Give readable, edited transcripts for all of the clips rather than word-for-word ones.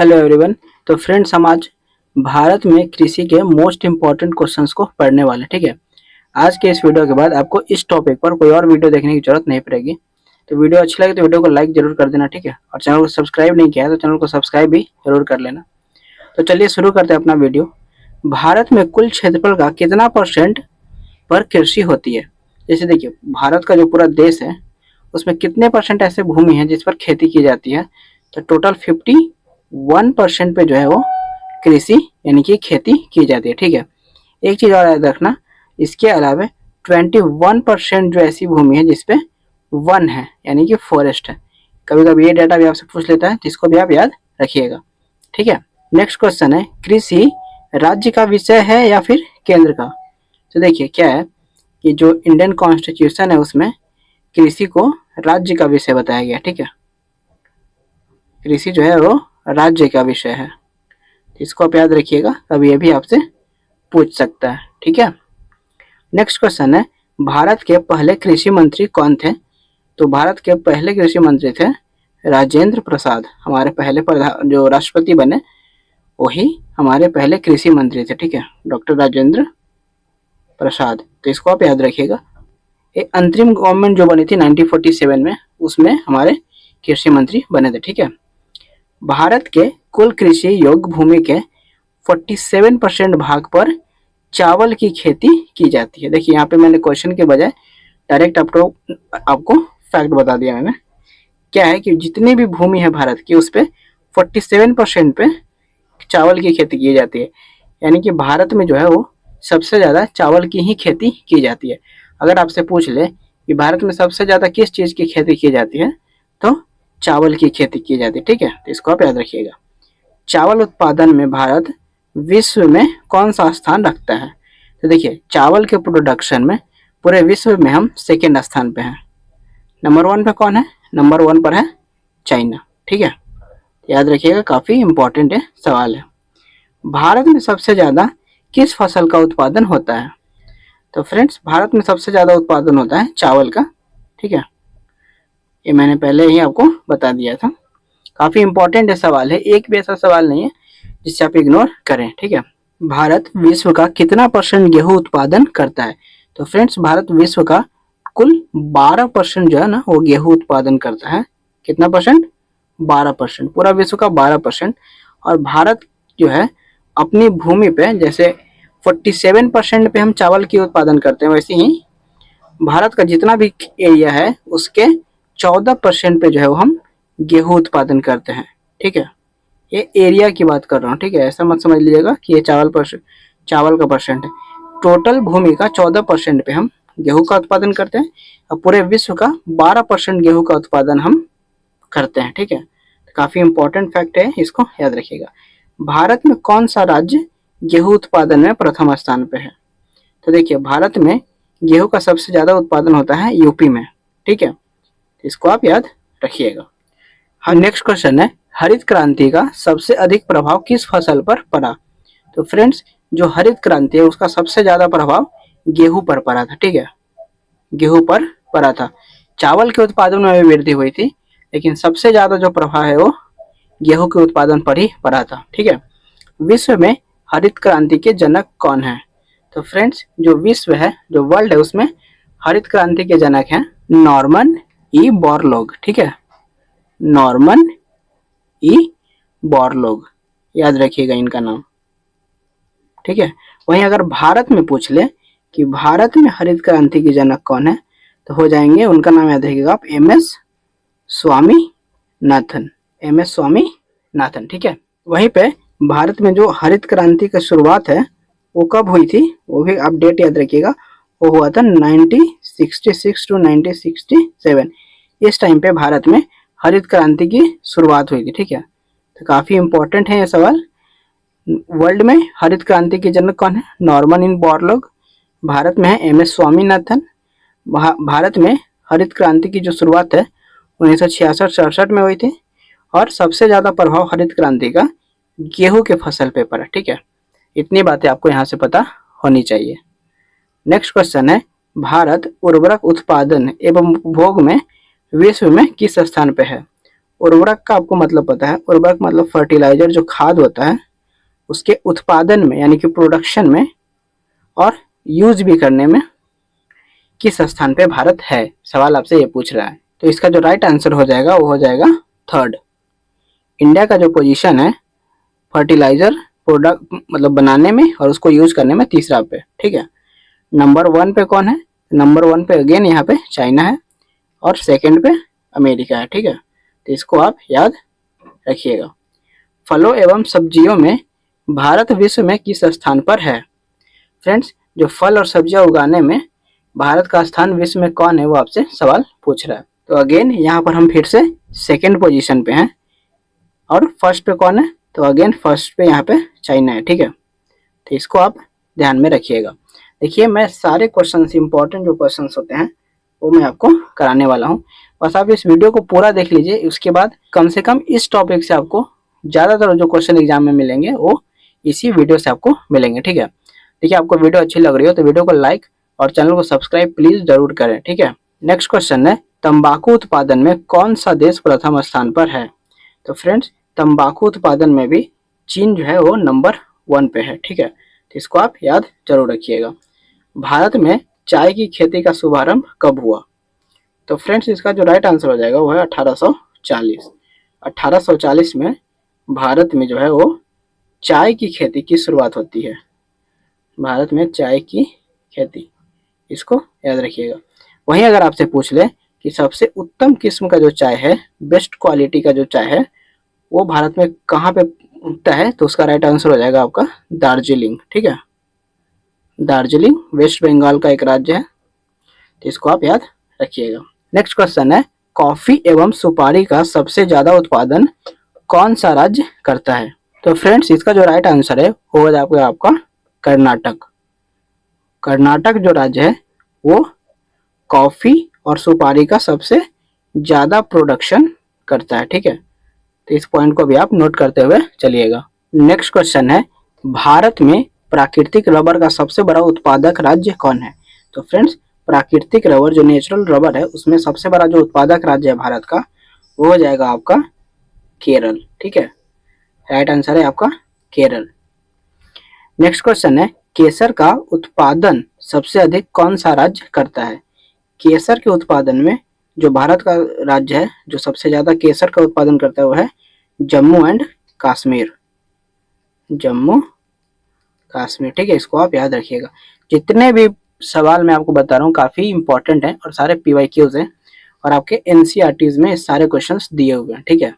Hello everyone. तो friends, हम आज भारत में कृषि के मोस्ट इम्पॉर्टेंट क्वेश्चंस को पढ़ने वाले हैं। ठीक है, आज के इस वीडियो के बाद आपको इस टॉपिक पर कोई और वीडियो देखने की जरूरत नहीं पड़ेगी। तो वीडियो अच्छी लगे तो वीडियो को लाइक जरूर कर देना। ठीक है, और चैनल को सब्सक्राइब नहीं किया है तो चैनल को सब्सक्राइब भी जरूर कर लेना। तो चलिए शुरू करते हैं अपना वीडियो। भारत में कुल क्षेत्रफल का कितना परसेंट पर कृषि होती है? जैसे देखिए, भारत का जो पूरा देश है उसमें कितने परसेंट ऐसे भूमि है जिस पर खेती की जाती है? तो टोटल 51% पे जो है वो कृषि यानी कि खेती की जाती है। ठीक है, एक चीज और याद रखना, इसके अलावा 21% जो ऐसी भूमि है जिसपे वन है यानी कि फॉरेस्ट है। कभी कभी ये डाटा भी आपसे पूछ लेता है, जिसको भी आप याद रखिएगा। ठीक है, नेक्स्ट क्वेश्चन है, कृषि राज्य का विषय है या फिर केंद्र का? तो देखिए क्या है कि जो इंडियन कॉन्स्टिट्यूशन है उसमें कृषि को राज्य का विषय बताया गया। ठीक है, कृषि जो है वो राज्य का विषय है, इसको आप याद रखिएगा, कभी ये भी आपसे पूछ सकता है। ठीक है, नेक्स्ट क्वेश्चन है, भारत के पहले कृषि मंत्री कौन थे? तो भारत के पहले कृषि मंत्री थे राजेंद्र प्रसाद। हमारे पहले प्रधान जो राष्ट्रपति बने वही हमारे पहले कृषि मंत्री थे। ठीक है, डॉक्टर राजेंद्र प्रसाद, तो इसको आप याद रखिएगा। एक अंतरिम गवर्नमेंट जो बनी थी 1947 में, उसमें हमारे कृषि मंत्री बने थे। ठीक है, भारत के कुल कृषि योग्य भूमि के 47% भाग पर चावल की खेती की जाती है। देखिए यहाँ पे मैंने क्वेश्चन के बजाय डायरेक्ट आपको फैक्ट बता दिया मैंने। क्या है कि जितनी भी भूमि है भारत की उस पे 47% पे चावल की खेती की जाती है, यानी कि भारत में जो है वो सबसे ज़्यादा चावल की ही खेती की जाती है। अगर आपसे पूछ ले कि भारत में सबसे ज़्यादा किस चीज़ की खेती की जाती है, तो चावल की खेती की जाती है। ठीक है, तो इसको आप याद रखिएगा। चावल उत्पादन में भारत विश्व में कौन सा स्थान रखता है? तो देखिए, चावल के प्रोडक्शन में पूरे विश्व में हम सेकेंड स्थान पे हैं। नंबर 1 पे कौन है? नंबर 1 पर है चाइना। ठीक है, याद रखिएगा, काफ़ी इंपॉर्टेंट है सवाल है। भारत में सबसे ज़्यादा किस फसल का उत्पादन होता है? तो फ्रेंड्स, भारत में सबसे ज़्यादा उत्पादन होता है चावल का। ठीक है, ये मैंने पहले ही आपको बता दिया था। काफ़ी इंपॉर्टेंट है सवाल है, एक भी ऐसा सवाल नहीं है जिससे आप इग्नोर करें। ठीक है, भारत विश्व का कितना परसेंट गेहूं उत्पादन करता है? तो फ्रेंड्स, भारत विश्व का कुल 12% जो है ना वो गेहूं उत्पादन करता है। कितना परसेंट? 12%, पूरा विश्व का 12%। और भारत जो है अपनी भूमि पे जैसे 47% पे हम चावल की उत्पादन करते हैं, वैसे ही भारत का जितना भी एरिया है उसके 14% पे जो है वो हम गेहूं उत्पादन करते हैं। ठीक है, ये एरिया की बात कर रहा हूँ। ठीक है, ऐसा मत समझ लीजिएगा कि ये चावल का परसेंट है। टोटल भूमि का 14% पे हम गेहूं का उत्पादन करते हैं और पूरे विश्व का 12% गेहूं का उत्पादन हम करते हैं। ठीक है, तो काफी इंपॉर्टेंट फैक्ट है, इसको याद रखिएगा। भारत में कौन सा राज्य गेहूं उत्पादन में प्रथम स्थान पे है? तो देखिए, भारत में गेहूं का सबसे ज्यादा उत्पादन होता है यूपी में। ठीक है, इसको आप याद रखिएगा। हाँ, नेक्स्ट क्वेश्चन है, हरित क्रांति का सबसे अधिक प्रभाव किस फसल पर पड़ा? तो फ्रेंड्स, जो हरित क्रांति है उसका सबसे ज्यादा प्रभाव गेहूं पर पड़ा था। ठीक है, गेहूं पर पड़ा था। चावल के उत्पादन में भी वृद्धि हुई थी, लेकिन सबसे ज्यादा जो प्रभाव है वो गेहूं के उत्पादन पर ही पड़ा था। ठीक है, विश्व में हरित क्रांति के जनक कौन है? तो फ्रेंड्स, जो विश्व है, जो वर्ल्ड है, उसमें हरित क्रांति के जनक हैं नॉर्मन ई बोरलॉग। ठीक है, नॉर्मन ई बोरलॉग, याद रखिएगा इनका नाम। ठीक है, वहीं अगर भारत में पूछ ले कि भारत में हरित क्रांति के जनक कौन है, तो हो जाएंगे, उनका नाम याद रखिएगा आप, एमएस स्वामीनाथन। एमएस स्वामीनाथन। ठीक है, वहीं पे भारत में जो हरित क्रांति की शुरुआत है वो कब हुई थी, वो भी आप डेट याद रखिएगा। वो हुआ था 1966 टू 1967। इस टाइम पे भारत में हरित क्रांति की शुरुआत हुई थी। ठीक है, तो काफी इंपॉर्टेंट है ये सवाल। वर्ल्ड में हरित क्रांति के जनक कौन है? नॉर्मन इन बोरलॉग। भारत में है एमएस स्वामीनाथन। भारत में हरित क्रांति की जो शुरुआत है 1966-67 में हुई थी, और सबसे ज्यादा प्रभाव हरित क्रांति का गेहूं के फसल पे पड़ा। ठीक है, इतनी बातें आपको यहाँ से पता होनी चाहिए। नेक्स्ट क्वेश्चन है, भारत उर्वरक उत्पादन एवं उपभोग में विश्व में किस स्थान पे है? उर्वरक का आपको मतलब पता है, उर्वरक मतलब फर्टिलाइजर जो खाद होता है उसके उत्पादन में यानी कि प्रोडक्शन में और यूज भी करने में किस स्थान पे भारत है, सवाल आपसे ये पूछ रहा है। तो इसका जो राइट आंसर हो जाएगा वो हो जाएगा थर्ड। इंडिया का जो पोजीशन है फर्टिलाइजर प्रोडक्ट मतलब बनाने में और उसको यूज करने में तीसरा पे, ठीक है। नंबर 1 पे कौन है? नंबर 1 पे अगेन यहाँ पे चाइना है और सेकंड पे अमेरिका है, ठीक है। तो इसको आप याद रखिएगा। फलों एवं सब्जियों में भारत विश्व में किस स्थान पर है? फ्रेंड्स, जो फल और सब्जियां उगाने में भारत का स्थान विश्व में कौन है वो आपसे सवाल पूछ रहा है। तो अगेन यहाँ पर हम फिर से सेकंड पोजीशन पे हैं और फर्स्ट पे कौन है? तो अगेन फर्स्ट पे यहाँ पे चाइना है, ठीक है। तो इसको आप ध्यान में रखिएगा। देखिए मैं सारे क्वेश्चन इंपॉर्टेंट जो क्वेश्चन होते हैं वो मैं आपको कराने वाला हूँ, बस आप इस वीडियो को पूरा देख लीजिए। उसके बाद कम से कम इस टॉपिक से आपको ज़्यादातर जो क्वेश्चन एग्जाम में मिलेंगे वो इसी वीडियो से आपको मिलेंगे, ठीक है। देखिए आपको वीडियो अच्छी लग रही हो तो वीडियो को लाइक और चैनल को सब्सक्राइब प्लीज जरूर करें, ठीक है। नेक्स्ट क्वेश्चन है तंबाकू उत्पादन में कौन सा देश प्रथम स्थान पर है? तो फ्रेंड्स तंबाकू उत्पादन में भी चीन जो है वो नंबर 1 पे है, ठीक है। तो इसको आप याद जरूर रखिएगा। भारत में चाय की खेती का शुभारंभ कब हुआ? तो फ्रेंड्स इसका जो राइट आंसर हो जाएगा वो है 1840। 1840 में भारत में जो है वो चाय की खेती की शुरुआत होती है। भारत में चाय की खेती, इसको याद रखिएगा। वहीं अगर आपसे पूछ ले कि सबसे उत्तम किस्म का जो चाय है, बेस्ट क्वालिटी का जो चाय है वो भारत में कहाँ पे उगता है, तो उसका राइट आंसर हो जाएगा आपका दार्जिलिंग, ठीक है। दार्जिलिंग वेस्ट बंगाल का एक राज्य है, तो इसको आप याद रखिएगा। नेक्स्ट क्वेश्चन है कॉफी एवं सुपारी का सबसे ज्यादा उत्पादन कौन सा राज्य करता है? तो फ्रेंड्स इसका जो राइट आंसर है वो हो जाएगा आपका कर्नाटक। कर्नाटक जो राज्य है वो कॉफी और सुपारी का सबसे ज्यादा प्रोडक्शन करता है, ठीक है। तो इस पॉइंट को भी आप नोट करते हुए चलिएगा। नेक्स्ट क्वेश्चन है भारत में प्राकृतिक रबर का सबसे बड़ा उत्पादक राज्य कौन है? तो फ्रेंड्स प्राकृतिक रबर जो नेचुरल रबर है उसमें सबसे बड़ा जो उत्पादक राज्य है भारत का वो हो जाएगा आपका केरल, ठीक है। राइट आंसर है आपका केरल। नेक्स्ट क्वेश्चन है केसर का उत्पादन सबसे अधिक कौन सा राज्य करता है? केसर के उत्पादन में जो भारत का राज्य है जो सबसे ज्यादा केसर का उत्पादन करता है वो है जम्मू एंड कश्मीर। जम्मू कश्मीर, ठीक है। इसको आप याद रखिएगा। जितने भी सवाल मैं आपको बता रहा हूँ काफी इंपॉर्टेंट है और सारे PYQs हैं और आपके NCERTs में सारे क्वेश्चंस दिए हुए हैं, ठीक है।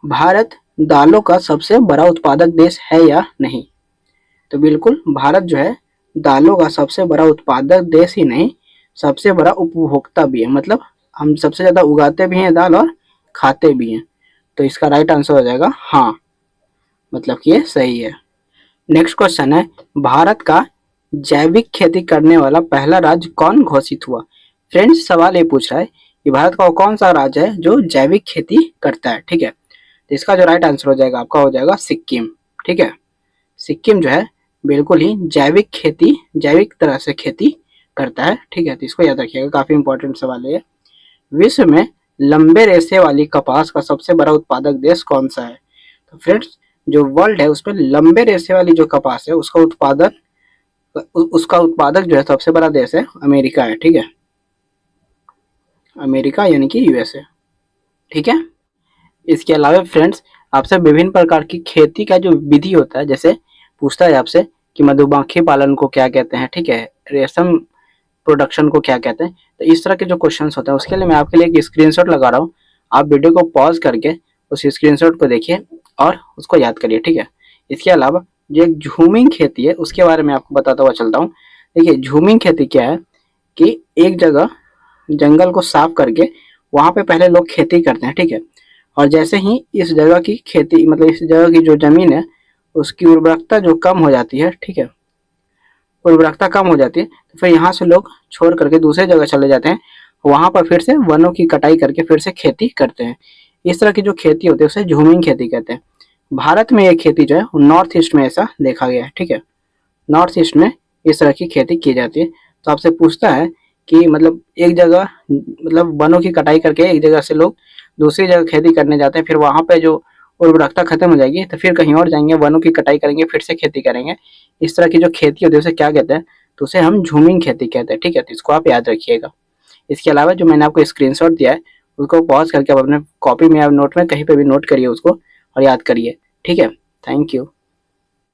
भारत दालों का सबसे बड़ा उत्पादक देश है या नहीं? तो बिल्कुल भारत जो है दालों का सबसे बड़ा उत्पादक देश ही नहीं सबसे बड़ा उपभोक्ता भी है, मतलब हम सबसे ज्यादा उगाते भी हैं दाल और खाते भी हैं। तो इसका राइट आंसर हो जाएगा हाँ, मतलब कि ये सही है। नेक्स्ट क्वेश्चन है भारत का जैविक खेती करने वाला पहला राज्य कौन घोषित हुआ? फ्रेंड्स सवाल ये पूछ रहा है कि भारत का कौन सा राज्य है जो जैविक खेती करता है, ठीक है। तो इसका जो राइट आंसर हो जाएगा आपका हो जाएगा सिक्किम, ठीक है। सिक्किम जो है बिल्कुल ही जैविक तरह से खेती करता है, ठीक है। तो इसको याद रखिएगा, काफी इंपॉर्टेंट सवाल है। विश्व में लंबे रेशे वाली कपास का सबसे बड़ा उत्पादक देश कौन सा है? तो फ्रेंड्स जो वर्ल्ड है उसमें लंबे रेशे वाली जो कपास है उसका उत्पादक जो है सबसे बड़ा देश है अमेरिका है, ठीक है। अमेरिका यानी कि USA, ठीक है। इसके अलावा फ्रेंड्स आपसे विभिन्न प्रकार की खेती का जो विधि होता है, जैसे पूछता है आपसे कि मधुमक्खी पालन को क्या कहते हैं, ठीक है, रेशम प्रोडक्शन को क्या कहते हैं। तो इस तरह के जो क्वेश्चंस होते हैं उसके लिए मैं आपके लिए एक स्क्रीनशॉट लगा रहा हूँ। आप वीडियो को पॉज करके उस स्क्रीनशॉट को देखिए और उसको याद करिए, ठीक है। इसके अलावा जो एक झूमिंग खेती है उसके बारे में आपको बताता हुआ चलता हूँ। देखिए झूमिंग खेती क्या है कि एक जगह जंगल को साफ करके वहां पे पहले लोग खेती करते हैं, ठीक है। और जैसे ही इस जगह की खेती मतलब इस जगह की जो जमीन है उसकी उर्वरकता जो कम हो जाती है, ठीक है, उर्वरकता कम हो जाती है तो फिर यहाँ से लोग छोड़ करके दूसरे जगह चले जाते हैं, वहां पर फिर से वनों की कटाई करके फिर से खेती करते हैं। इस तरह की जो खेती होती है उसे झूमिंग खेती कहते हैं। भारत में ये खेती जो है नॉर्थ ईस्ट में ऐसा देखा गया है, ठीक है। नॉर्थ ईस्ट में इस तरह की खेती की जाती है। तो आपसे पूछता है कि मतलब एक जगह मतलब वनों की कटाई करके एक जगह से लोग दूसरी जगह खेती करने जाते हैं, फिर वहाँ पे जो उर्वरकता खत्म हो जाएगी तो फिर कहीं और जाएंगे, वनों की कटाई करेंगे, फिर से खेती करेंगे। इस तरह की जो खेती होती है उसे क्या कहते हैं, तो उसे हम झूमिंग खेती कहते हैं। ठीक है, तो इसको आप याद रखिएगा। इसके अलावा जो मैंने आपको स्क्रीनशॉट दिया है उसको पॉज करके आप अपने कॉपी में या नोट में कहीं पे भी नोट करिए उसको और याद करिए। ठीक है, थैंक यू।